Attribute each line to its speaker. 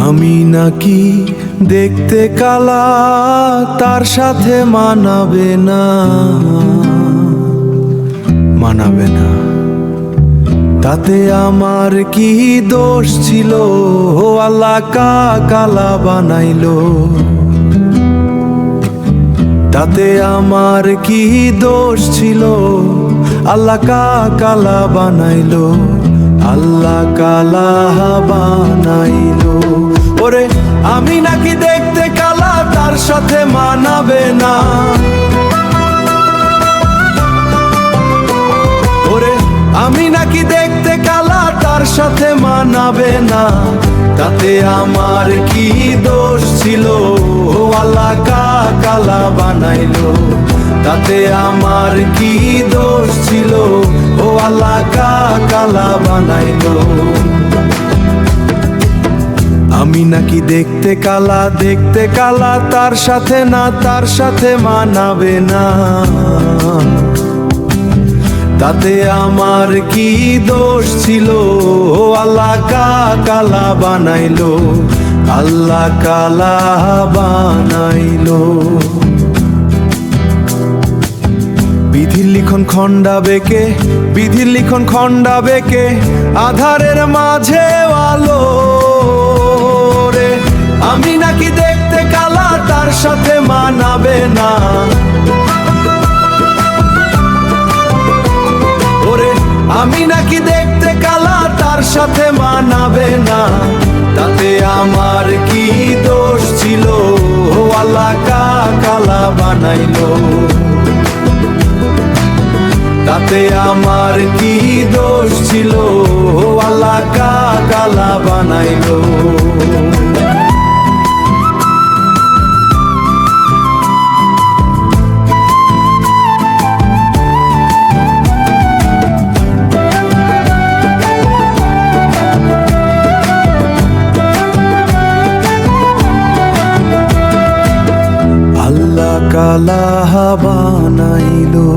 Speaker 1: আমি নাকি দেখতে কালা, তার সাথে মানাবে না, মানাবে না। তাতে আমার কি দোষ ছিল? ও আল্লাহ, কালা বানাইলো। তাতে আমার কি দোষ ছিল? আল্লাহ কালা বানাইলো, আল্লাহ কালা বানাইলো। ওরে আমি নাকি দেখতে কালা, তার সাথে মানাবে না। ওরে আমি নাকি দেখতে কালা, তার সাথে মানাবে না। তাতে আমার কি দোষ ছিল? ও আল্লাহ কালা বানাইলো। তাতে আমার কি দোষ ছিল? ও আল্লাহ কালা বানাইলো। আমি নাকি দেখতে কালা, তার সাথে না, তার সাথে মানাবে না। তাতে আমার কি দোষ ছিল? ও আল্লাহ কালা বানাইলো, আল্লাহ কালা বানাইলো। বিধির লিখন খন্ডা বেঁকে, বিধির লিখন খন্ডা বেঁকে, আধারের মাঝে আলো রে। আমি নাকি দেখতে কালা, তার সাথে মানাবে না। ওরে আমি নাকি দেখতে কালা, তার সাথে মানাবে না। তাতে আমার কি দোষ ছিল? ও আল্লাহ কালা বানাইলো। তাতে আমার কি দোষ ছিল? ও আল্লাহ কালা বানাইলো। আল্লাহ কালা বানাইলো।